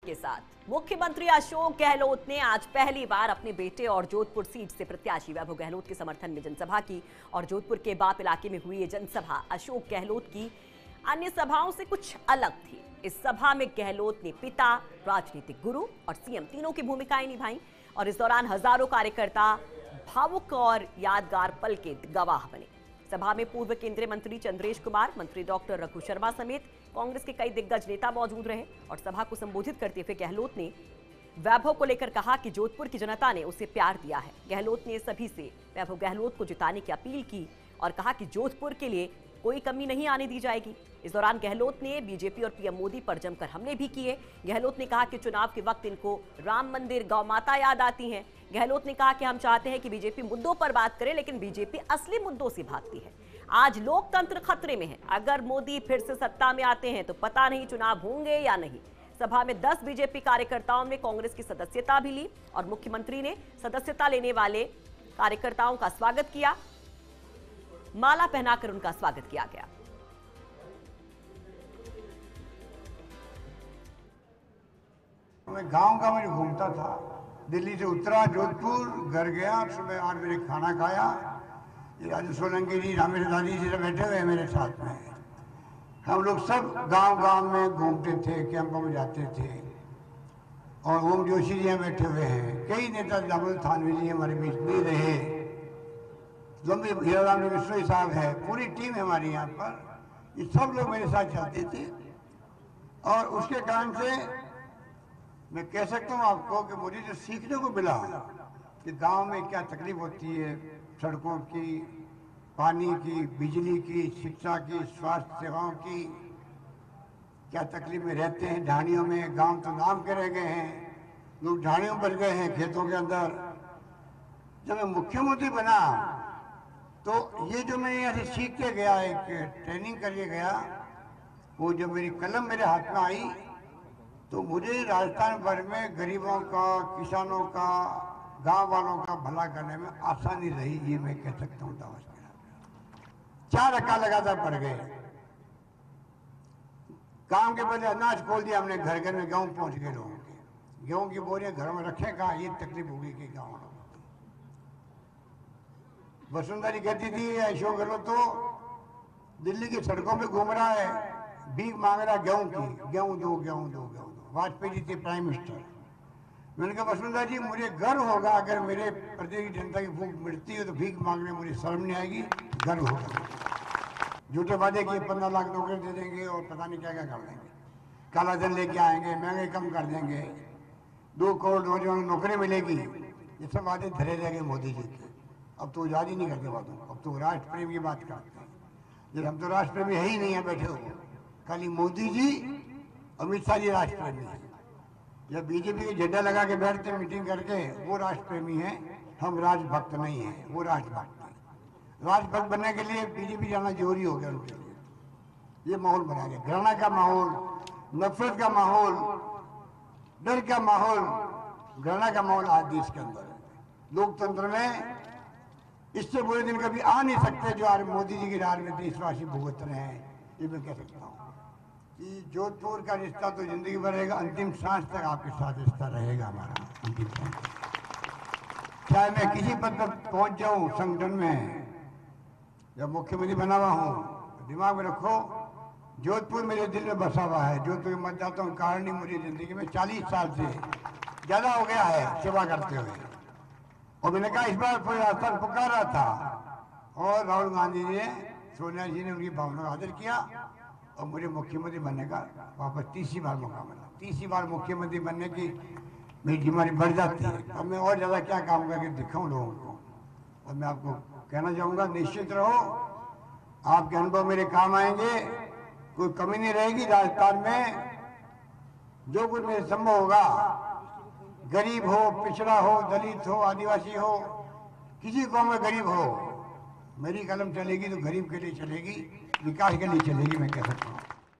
के साथ मुख्यमंत्री अशोक गहलोत ने आज पहली बार अपने बेटे और जोधपुर सीट से प्रत्याशी वैभव गहलोत के समर्थन में जनसभा की। और जोधपुर के बाप इलाके में हुई ये जनसभा अशोक गहलोत की अन्य सभाओं से कुछ अलग थी। इस सभा में गहलोत ने पिता, राजनीतिक गुरु और सीएम तीनों की भूमिकाएं निभाई और इस दौरान हजारों कार्यकर्ता भावुक और यादगार पल के गवाह बने। सभा में पूर्व केंद्रीय मंत्री चंद्रेश कुमार, मंत्री डॉक्टर रघु शर्मा समेत कांग्रेस के कई दिग्गज नेता मौजूद रहे। और सभा को संबोधित करते हुए गहलोत ने वैभव को लेकर कहा कि जोधपुर की जनता ने उसे प्यार दिया है। गहलोत ने सभी से वैभव गहलोत को जिताने की अपील की और कहा कि जोधपुर के लिए कोई कमी नहीं आने दी जाएगी। इस दौरान गहलोत ने बीजेपी और पीएम मोदी पर जमकर हमले भी किए। गहलोत ने कहा कि चुनाव के वक्त इनको राम मंदिर, गौ माता याद आती हैं। गहलोत ने कहा कि हम चाहते हैं कि बीजेपी मुद्दों पर बात करे, लेकिन बीजेपी असली मुद्दों से भागती है। आज लोकतंत्र खतरे में है। अगर मोदी फिर से सत्ता में आते हैं तो पता नहीं चुनाव होंगे या नहीं। सभा में 10 बीजेपी कार्यकर्ताओं ने कांग्रेस की सदस्यता भी ली और मुख्यमंत्री ने सदस्यता लेने वाले कार्यकर्ताओं का स्वागत किया। माला पहनाकर उनका स्वागत किया गया। मैं गांव में घूमता था, दिल्ली से उतरा, जोधपुर घर गया, सुबह 8 बजे खाना खाया। ये राजू सोलंकी जी, रामेश दादी जी से बैठे हुए हैं मेरे साथ में। हम लोग सब गांव में घूमते थे, कैंपों में जाते थे। और ओम जोशी जी बैठे हुए हैं, कई नेता, जामुल थानवी जी हमारे बीच नहीं रहे, लंबी हीराराम जी विश्नोई साहब है, पूरी टीम है हमारी यहाँ पर। ये सब लोग मेरे साथ चलते थे और उसके कारण से मैं कह सकता हूँ आपको कि मुझे जो सीखने को मिला कि गांव में क्या तकलीफ होती है, सड़कों की, पानी की, बिजली की, शिक्षा की, स्वास्थ्य सेवाओं की, क्या तकलीफ में रहते हैं ढाणियों में। गांव तो नाम के रह गए हैं, लोग ढाणियों पर गए हैं, खेतों के अंदर। जब मैं मुख्यमंत्री बना तो ये जो मैं यहाँ से सीख के गया, एक ट्रेनिंग करके गया, वो जब मेरी कलम मेरे हाथ में आई तो मुझे राजस्थान भर में गरीबों का, किसानों का, गांव वालों का भला करने में आसानी रही, ये मैं कह सकता हूँ दावा से। 4 रक्का लगातार पड़ गए। काम के पहले अनाज खोल दिया हमने, घर घर में गेहूं पहुंच गए लोगों के। गेहूं की बोरियां घरों में रखे, कहा ये तकलीफ होगी कि गाँव वालों को। वसुंधरा जी कहती थी अशोक गहलोत तो दिल्ली की सड़कों पे घूम रहा है, भीख मांग रहा गेहूं की, गेहूं दो, गेहूं दो, गेहूं दो। वाजपेयी जी थे प्राइम मिनिस्टर। मैंने कहा वसुंधरा जी, मुझे गर्व होगा अगर मेरे प्रदेश की जनता की भूख मिटती है तो भीख मांगने मुझे शर्म नहीं आएगी, गर्व होगा। झूठे वादे किए 15 लाख नौकरी दे देंगे और पता नहीं क्या क्या कर देंगे, काला धन लेके आएंगे, महंगाई कम कर देंगे, 2 करोड़ नौजवानों को नौकरी मिलेगी। ये सब वादे धरे रह गए मोदी जी के। अब तो याद ही नहीं करते वादों, अब तो राष्ट्र प्रेम की बात करते हैं। जब हम तो राष्ट्र प्रेमी है ही नहीं है, बैठे हुए खाली मोदी जी, अमित शाह जी राष्ट्र प्रेमी है। जब बीजेपी के झंडा लगा के बैठते मीटिंग करके, वो राष्ट्र प्रेमी है, हम राजभक्त नहीं है, वो राजभक्त है। राजभक्त बनने के लिए बीजेपी जाना जरूरी हो गया उनके लिए। ये माहौल बना गया, घृणा का माहौल, नफरत का माहौल, डर का माहौल, घृणा का माहौल आज देश के अंदर है। लोकतंत्र में इससे बुरे दिन कभी आ नहीं सकते जो आज मोदी जी की राज में देशवासी भुगत रहे हैं। ये मैं कह सकता हूँ कि जोधपुर का रिश्ता तो जिंदगी भर रहेगा, अंतिम सांस तक आपके साथ रिश्ता रहेगा हमारा, अंतिम सांस। चाहे मैं किसी पद पर पहुंच जाऊं संगठन में, जब मुख्यमंत्री बना हुआ हूं, दिमाग में रखो जोधपुर मेरे दिल में बसा हुआ है। जोधपुर में मत जाता हूँ, कारण नहीं मुझे जिंदगी में 40 साल से ज्यादा हो गया है सेवा करते हुए। और मैंने कहा इस बार कोई राजस्थान पुकार रहा था और राहुल गांधी जी ने, सोनिया जी ने उनकी भावना का आदर किया और मुझे मुख्यमंत्री बनने का वापस 30वीं बार मौका मिला। 30वीं बार मुख्यमंत्री बनने की मेरी जिम्मेदारी बढ़ जाती है। अब मैं और ज़्यादा क्या काम करके दिखाऊं लोगों को। और मैं आपको कहना चाहूँगा, निश्चित रहो आपके अनुभव मेरे काम आएंगे, कोई कमी नहीं रहेगी। राजस्थान में जो कुछ मेरे संभव होगा, गरीब हो, पिछड़ा हो, दलित हो, आदिवासी हो, किसी कौम में गरीब हो, मेरी कलम चलेगी तो गरीब के लिए चलेगी, विकास के लिए चलेगी, मैं कह सकता हूँ।